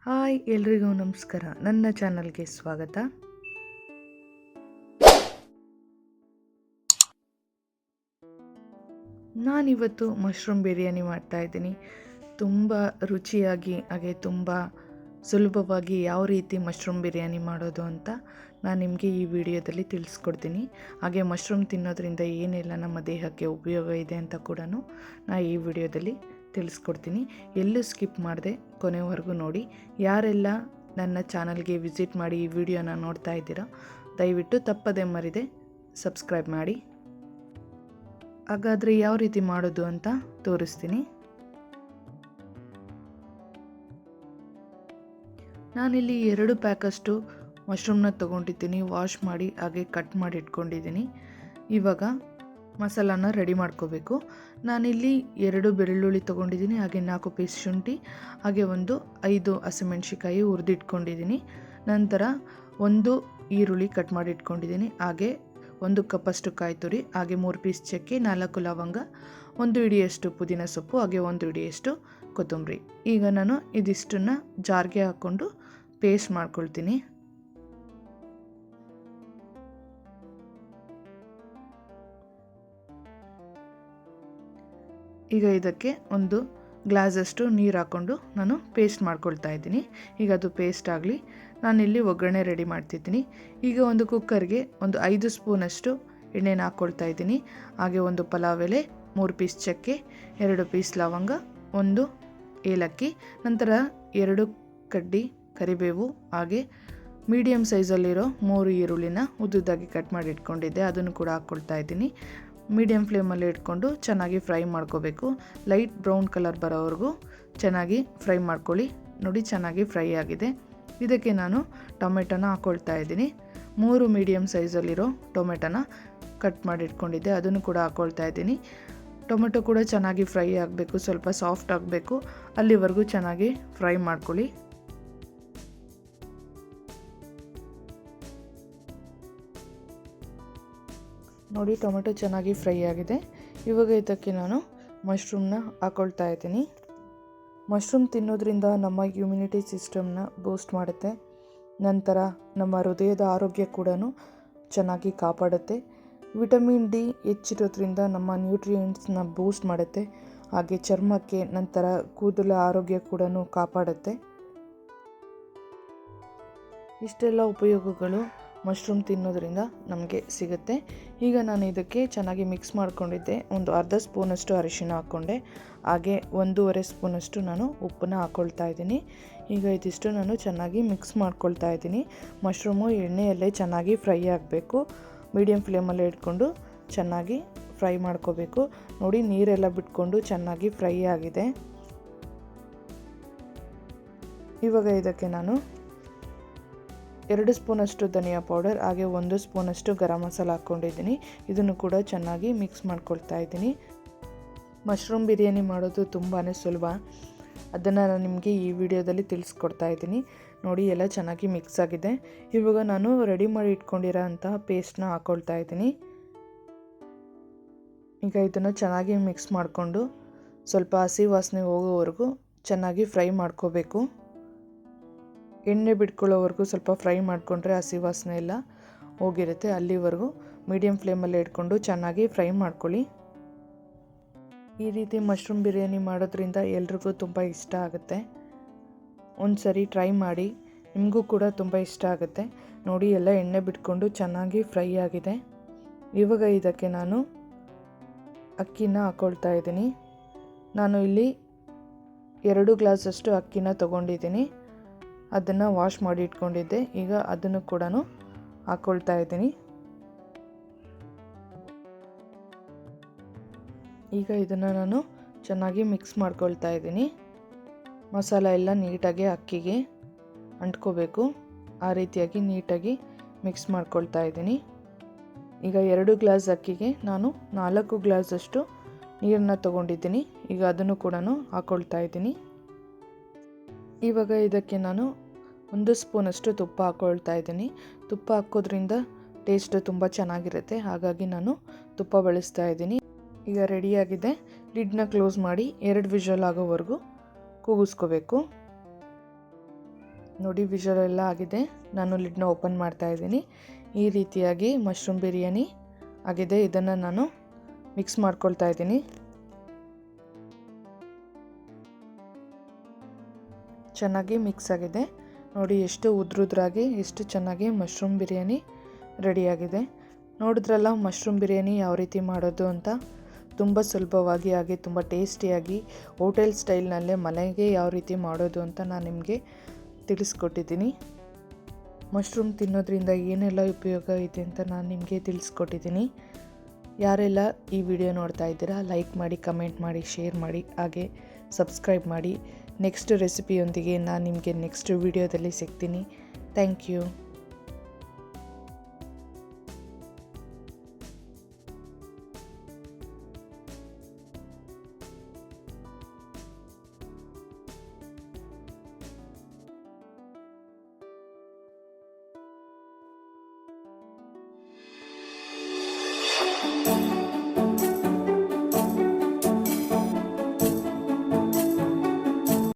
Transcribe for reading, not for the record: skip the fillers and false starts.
Hi ಎಲ್ರಿಗೂ ನಮಸ್ಕಾರ. ನನ್ನ ಚಾನಲ್ಗೆ ಸ್ವಾಗತ. ನಾನಿವತ್ತು ಮಶ್ರೂಮ್ ಬಿರಿಯಾನಿ ಮಾಡ್ತಾಯಿದ್ದೀನಿ. ತುಂಬ ರುಚಿಯಾಗಿ ಹಾಗೆ ತುಂಬ ಸುಲಭವಾಗಿ ಯಾವ ರೀತಿ ಮಶ್ರೂಮ್ ಬಿರಿಯಾನಿ ಮಾಡೋದು ಅಂತ ನಾನು ನಿಮಗೆ ಈ ವಿಡಿಯೋದಲ್ಲಿ ತಿಳಿಸ್ಕೊಡ್ತೀನಿ. ಹಾಗೆ ಮಶ್ರೂಮ್ ತಿನ್ನೋದ್ರಿಂದ ಏನೆಲ್ಲ ನಮ್ಮ ದೇಹಕ್ಕೆ ಉಪಯೋಗ ಇದೆ ಅಂತ ಕೂಡ ನಾನು ಈ ವಿಡಿಯೋದಲ್ಲಿ ತಿಳಿಸ್ಕೊಡ್ತೀನಿ. ಎಲ್ಲೂ ಸ್ಕಿಪ್ ಮಾಡದೆ ಕೊನೆವರೆಗೂ ನೋಡಿ. ಯಾರೆಲ್ಲ ನನ್ನ ಚಾನಲ್ಗೆ ವಿಸಿಟ್ ಮಾಡಿ ಈ ವಿಡಿಯೋನ ನೋಡ್ತಾ ಇದ್ದೀರಾ, ದಯವಿಟ್ಟು ತಪ್ಪದೆ ಮರಿದೆ ಸಬ್ಸ್ಕ್ರೈಬ್ ಮಾಡಿ. ಹಾಗಾದರೆ ಯಾವ ರೀತಿ ಮಾಡೋದು ಅಂತ ತೋರಿಸ್ತೀನಿ. ನಾನಿಲ್ಲಿ 2 ಪ್ಯಾಕಷ್ಟು ಮಶ್ರೂಮ್ನ ತೊಗೊಂಡಿದ್ದೀನಿ. ವಾಶ್ ಮಾಡಿ ಹಾಗೆ ಕಟ್ ಮಾಡಿ ಇಟ್ಕೊಂಡಿದ್ದೀನಿ. ಇವಾಗ ಮಸಾಲಾನ ರೆಡಿ ಮಾಡ್ಕೋಬೇಕು. ನಾನಿಲ್ಲಿ 2 ಬೆಳ್ಳುಳ್ಳಿ ತೊಗೊಂಡಿದ್ದೀನಿ, ಹಾಗೆ 4 ಪೀಸ್ ಶುಂಠಿ, ಹಾಗೆ 5 ಹಸಿಮೆಣ್ಸಿಕಾಯಿ ಹುರಿದಿಟ್ಕೊಂಡಿದ್ದೀನಿ. ನಂತರ 1 ಈರುಳ್ಳಿ ಕಟ್ ಮಾಡಿ ಇಟ್ಕೊಂಡಿದ್ದೀನಿ, ಹಾಗೆ 1 ಕಪ್ಪಷ್ಟು ಕಾಯಿ ತುರಿ, ಹಾಗೆ 3 ಪೀಸ್ ಚಕ್ಕೆ, 4 ಲವಂಗ, 1 ಹಿಡಿಯಷ್ಟು ಪುದೀನ ಸೊಪ್ಪು, ಹಾಗೆ 1 ಹಿಡಿಯಷ್ಟು ಕೊತ್ತಂಬರಿ. ಈಗ ನಾನು ಇದಿಷ್ಟನ್ನು ಜಾರ್ಗೆ ಹಾಕ್ಕೊಂಡು ಪೇಸ್ಟ್ ಮಾಡ್ಕೊಳ್ತೀನಿ. ಈಗ ಇದಕ್ಕೆ 1 ಗ್ಲಾಸಷ್ಟು ನೀರು ಹಾಕ್ಕೊಂಡು ನಾನು ಪೇಸ್ಟ್ ಮಾಡ್ಕೊಳ್ತಾ ಇದ್ದೀನಿ. ಈಗ ಅದು ಪೇಸ್ಟ್ ಆಗಲಿ. ನಾನಿಲ್ಲಿ ಒಗ್ಗರಣೆ ರೆಡಿ ಮಾಡ್ತಿದ್ದೀನಿ. ಈಗ ಒಂದು ಕುಕ್ಕರ್ಗೆ 5 ಸ್ಪೂನಷ್ಟು ಎಣ್ಣೆನ ಹಾಕ್ಕೊಳ್ತಾ ಇದ್ದೀನಿ. ಹಾಗೆ 1 ಪಲಾವ್ ಎಲೆ, 3 ಪೀಸ್ ಚಕ್ಕೆ, 2 ಪೀಸ್ ಲವಂಗ, 1 ಏಲಕ್ಕಿ, ನಂತರ 2 ಕಡ್ಡಿ ಕರಿಬೇವು, ಹಾಗೆ ಮೀಡಿಯಮ್ ಸೈಜಲ್ಲಿರೋ 3 ಈರುಳ್ಳಿನ ಉದ್ದುದ್ದಾಗಿ ಕಟ್ ಮಾಡಿ ಇಟ್ಕೊಂಡಿದ್ದೆ, ಅದನ್ನು ಕೂಡ ಹಾಕ್ಕೊಳ್ತಾ ಇದ್ದೀನಿ. ಮೀಡಿಯಮ್ ಫ್ಲೇಮಲ್ಲಿ ಇಟ್ಕೊಂಡು ಚೆನ್ನಾಗಿ ಫ್ರೈ ಮಾಡ್ಕೋಬೇಕು. ಲೈಟ್ ಬ್ರೌನ್ ಕಲರ್ ಬರೋವರೆಗೂ ಚೆನ್ನಾಗಿ ಫ್ರೈ ಮಾಡ್ಕೊಳ್ಳಿ. ನೋಡಿ, ಚೆನ್ನಾಗಿ ಫ್ರೈ ಆಗಿದೆ. ಇದಕ್ಕೆ ನಾನು ಟೊಮೆಟೊನ ಹಾಕ್ಕೊಳ್ತಾ ಇದ್ದೀನಿ. 3 ಮೀಡಿಯಮ್ ಸೈಜಲ್ಲಿರೋ ಟೊಮೆಟೊನ ಕಟ್ ಮಾಡಿ ಇಟ್ಕೊಂಡಿದ್ದೆ, ಅದನ್ನು ಕೂಡ ಹಾಕ್ಕೊಳ್ತಾ ಇದ್ದೀನಿ. ಟೊಮೆಟೊ ಕೂಡ ಚೆನ್ನಾಗಿ ಫ್ರೈ ಆಗಬೇಕು, ಸ್ವಲ್ಪ ಸಾಫ್ಟ್ ಆಗಬೇಕು, ಅಲ್ಲಿವರೆಗೂ ಚೆನ್ನಾಗಿ ಫ್ರೈ ಮಾಡ್ಕೊಳ್ಳಿ. ನೋಡಿ, ಟೊಮೆಟೊ ಚೆನ್ನಾಗಿ ಫ್ರೈ ಆಗಿದೆ. ಇವಾಗ ಇದಕ್ಕೆ ನಾನು ಮಶ್ರೂಮ್ನ ಹಾಕ್ಕೊಳ್ತಾ ಇದ್ದೀನಿ. ಮಶ್ರೂಮ್ ತಿನ್ನೋದ್ರಿಂದ ನಮ್ಮ ಇಮ್ಯುನಿಟಿ ಸಿಸ್ಟಮ್ನ ಬೂಸ್ಟ್ ಮಾಡುತ್ತೆ. ನಂತರ ನಮ್ಮ ಹೃದಯದ ಆರೋಗ್ಯ ಕೂಡ ಚೆನ್ನಾಗಿ ಕಾಪಾಡುತ್ತೆ. ವಿಟಮಿನ್ ಡಿ ಹೆಚ್ಚಿರೋದ್ರಿಂದ ನಮ್ಮ ನ್ಯೂಟ್ರಿಯೆಂಟ್ಸ್ನ ಬೂಸ್ಟ್ ಮಾಡುತ್ತೆ. ಹಾಗೆ ಚರ್ಮಕ್ಕೆ, ನಂತರ ಕೂದಲ ಆರೋಗ್ಯ ಕೂಡ ಕಾಪಾಡುತ್ತೆ. ಇಷ್ಟೆಲ್ಲ ಉಪಯೋಗಗಳು ಮಶ್ರೂಮ್ ತಿನ್ನೋದ್ರಿಂದ ನಮಗೆ ಸಿಗುತ್ತೆ. ಈಗ ನಾನು ಇದಕ್ಕೆ ಚೆನ್ನಾಗಿ ಮಿಕ್ಸ್ ಮಾಡ್ಕೊಂಡಿದ್ದೆ. 1 ಅರ್ಧ ಸ್ಪೂನಷ್ಟು ಅರಿಶಿನ ಹಾಕ್ಕೊಂಡೆ, ಹಾಗೆ 1.5 ಸ್ಪೂನಷ್ಟು ನಾನು ಉಪ್ಪನ್ನ ಹಾಕ್ಕೊಳ್ತಾ ಇದ್ದೀನಿ. ಈಗ ಇದಿಷ್ಟು ನಾನು ಚೆನ್ನಾಗಿ ಮಿಕ್ಸ್ ಮಾಡ್ಕೊಳ್ತಾ ಇದ್ದೀನಿ. ಮಶ್ರೂಮು ಎಣ್ಣೆಯಲ್ಲೇ ಚೆನ್ನಾಗಿ ಫ್ರೈ ಆಗಬೇಕು. ಮೀಡಿಯಮ್ ಫ್ಲೇಮಲ್ಲೇ ಇಟ್ಕೊಂಡು ಚೆನ್ನಾಗಿ ಫ್ರೈ ಮಾಡ್ಕೋಬೇಕು. ನೋಡಿ, ನೀರೆಲ್ಲ ಬಿಟ್ಕೊಂಡು ಚೆನ್ನಾಗಿ ಫ್ರೈ ಆಗಿದೆ. ಇವಾಗ ಇದಕ್ಕೆ ನಾನು 2 ಸ್ಪೂನಷ್ಟು ಧನಿಯಾ ಪೌಡರ್, ಹಾಗೆ 1 ಸ್ಪೂನಷ್ಟು ಗರಂ ಮಸಾಲ ಹಾಕ್ಕೊಂಡಿದ್ದೀನಿ. ಇದನ್ನು ಕೂಡ ಚೆನ್ನಾಗಿ ಮಿಕ್ಸ್ ಮಾಡ್ಕೊಳ್ತಾ ಇದ್ದೀನಿ. ಮಶ್ರೂಮ್ ಬಿರಿಯಾನಿ ಮಾಡೋದು ತುಂಬಾ ಸುಲಭ. ಅದನ್ನು ನಾನು ನಿಮಗೆ ಈ ವಿಡಿಯೋದಲ್ಲಿ ತಿಳಿಸ್ಕೊಡ್ತಾ ಇದ್ದೀನಿ. ನೋಡಿ, ಎಲ್ಲ ಚೆನ್ನಾಗಿ ಮಿಕ್ಸ್ ಆಗಿದೆ. ಇವಾಗ ನಾನು ರೆಡಿ ಮಾಡಿ ಇಟ್ಕೊಂಡಿರೋ ಅಂತಹ ಪೇಸ್ಟ್ನ ಹಾಕ್ಕೊಳ್ತಾ ಇದ್ದೀನಿ. ಈಗ ಇದನ್ನು ಚೆನ್ನಾಗಿ ಮಿಕ್ಸ್ ಮಾಡಿಕೊಂಡು ಸ್ವಲ್ಪ ಹಸಿ ವಾಸನೆ ಹೋಗೋವರೆಗೂ ಚೆನ್ನಾಗಿ ಫ್ರೈ ಮಾಡ್ಕೋಬೇಕು. ಎಣ್ಣೆ ಬಿಟ್ಕೊಳ್ಳೋವರೆಗೂ ಸ್ವಲ್ಪ ಫ್ರೈ ಮಾಡಿಕೊಂಡ್ರೆ ಹಸಿ ವಾಸನೆ ಎಲ್ಲ ಹೋಗಿರುತ್ತೆ. ಅಲ್ಲಿವರೆಗೂ ಮೀಡಿಯಮ್ ಫ್ಲೇಮಲ್ಲಿ ಇಟ್ಕೊಂಡು ಚೆನ್ನಾಗಿ ಫ್ರೈ ಮಾಡ್ಕೊಳ್ಳಿ. ಈ ರೀತಿ ಮಶ್ರೂಮ್ ಬಿರಿಯಾನಿ ಮಾಡೋದ್ರಿಂದ ಎಲ್ರಿಗೂ ತುಂಬ ಇಷ್ಟ ಆಗುತ್ತೆ. ಒಂದು ಸರಿ ಟ್ರೈ ಮಾಡಿ, ನಿಮಗೂ ಕೂಡ ತುಂಬ ಇಷ್ಟ ಆಗುತ್ತೆ. ನೋಡಿ, ಎಲ್ಲ ಎಣ್ಣೆ ಬಿಟ್ಕೊಂಡು ಚೆನ್ನಾಗಿ ಫ್ರೈ ಆಗಿದೆ. ಇವಾಗ ಇದಕ್ಕೆ ನಾನು ಅಕ್ಕಿನ ಹಾಕ್ಕೊಳ್ತಾ ಇದ್ದೀನಿ. ನಾನು ಇಲ್ಲಿ 2 ಗ್ಲಾಸಷ್ಟು ಅಕ್ಕಿನ ತೊಗೊಂಡಿದ್ದೀನಿ. ಅದನ್ನು ವಾಶ್ ಮಾಡಿ ಇಟ್ಕೊಂಡಿದ್ದೆ. ಈಗ ಅದನ್ನು ಕೂಡ ಹಾಕ್ಕೊಳ್ತಾ ಇದ್ದೀನಿ. ಈಗ ಇದನ್ನು ನಾನು ಚೆನ್ನಾಗಿ ಮಿಕ್ಸ್ ಮಾಡ್ಕೊಳ್ತಾ ಇದ್ದೀನಿ. ಮಸಾಲ ಎಲ್ಲ ನೀಟಾಗಿ ಅಕ್ಕಿಗೆ ಅಂಟ್ಕೋಬೇಕು. ಆ ರೀತಿಯಾಗಿ ನೀಟಾಗಿ ಮಿಕ್ಸ್ ಮಾಡ್ಕೊಳ್ತಾ ಇದ್ದೀನಿ. ಈಗ 2 ಗ್ಲಾಸ್ ಅಕ್ಕಿಗೆ ನಾನು 4 ಗ್ಲಾಸಷ್ಟು ನೀರನ್ನ ತೊಗೊಂಡಿದ್ದೀನಿ. ಈಗ ಅದನ್ನು ಕೂಡ ಹಾಕ್ಕೊಳ್ತಾ ಇದ್ದೀನಿ. ಇವಾಗ ಇದಕ್ಕೆ ನಾನು 1 ಸ್ಪೂನಷ್ಟು ತುಪ್ಪ ಹಾಕ್ಕೊಳ್ತಾ ಇದ್ದೀನಿ. ತುಪ್ಪ ಹಾಕೋದ್ರಿಂದ ಟೇಸ್ಟ್ ತುಂಬ ಚೆನ್ನಾಗಿರುತ್ತೆ, ಹಾಗಾಗಿ ನಾನು ತುಪ್ಪ ಬಳಸ್ತಾ ಇದ್ದೀನಿ. ಈಗ ರೆಡಿಯಾಗಿದೆ. ಲಿಡ್ನ ಕ್ಲೋಸ್ ಮಾಡಿ 2 ವಿಷಲ್ ಆಗೋವರೆಗೂ ಕೂಗಿಸ್ಕೋಬೇಕು. ನೋಡಿ ವಿಷಲ್ ಎಲ್ಲ ಆಗಿದೆ. ನಾನು ಲಿಡ್ನ ಓಪನ್ ಮಾಡ್ತಾ ಇದ್ದೀನಿ. ಈ ರೀತಿಯಾಗಿ ಮಶ್ರೂಮ್ ಬಿರಿಯಾನಿ ಆಗಿದೆ. ಇದನ್ನು ನಾನು ಮಿಕ್ಸ್ ಮಾಡ್ಕೊಳ್ತಾ ಇದ್ದೀನಿ. ಚೆನ್ನಾಗಿ ಮಿಕ್ಸ್ ಆಗಿದೆ. ನೋಡಿ ಎಷ್ಟು ಉದ್ರುದ್ರಾಗಿ ಎಷ್ಟು ಚೆನ್ನಾಗಿ ಮಶ್ರೂಮ್ ಬಿರಿಯಾನಿ ರೆಡಿಯಾಗಿದೆ. ನೋಡಿದ್ರಲ್ಲ ಮಶ್ರೂಮ್ ಬಿರಿಯಾನಿ ಯಾವ ರೀತಿ ಮಾಡೋದು ಅಂತ. ತುಂಬ ಸುಲಭವಾಗಿ ಹಾಗೆ ತುಂಬ ಟೇಸ್ಟಿಯಾಗಿ ಹೋಟೆಲ್ ಸ್ಟೈಲ್ನಲ್ಲೇ ಮನೆಗೆ ಯಾವ ರೀತಿ ಮಾಡೋದು ಅಂತ ನಾನು ನಿಮಗೆ ತಿಳಿಸ್ಕೊಟ್ಟಿದ್ದೀನಿ. ಮಶ್ರೂಮ್ ತಿನ್ನೋದ್ರಿಂದ ಏನೆಲ್ಲ ಉಪಯೋಗ ಇದೆ ಅಂತ ನಾನು ನಿಮಗೆ ತಿಳಿಸ್ಕೊಟ್ಟಿದ್ದೀನಿ. ಯಾರೆಲ್ಲ ಈ ವಿಡಿಯೋ ನೋಡ್ತಾ ಇದ್ದೀರಾ ಲೈಕ್ ಮಾಡಿ, ಕಮೆಂಟ್ ಮಾಡಿ, ಶೇರ್ ಮಾಡಿ, ಹಾಗೆ ಸಬ್ಸ್ಕ್ರೈಬ್ ಮಾಡಿ. ನೆಕ್ಸ್ಟ್ ರೆಸಿಪಿಯೊಂದಿಗೆ ನಾನು ನಿಮಗೆ ನೆಕ್ಸ್ಟ್ ವಿಡಿಯೋದಲ್ಲಿ ಸಿಗ್ತೀನಿ. Thank you.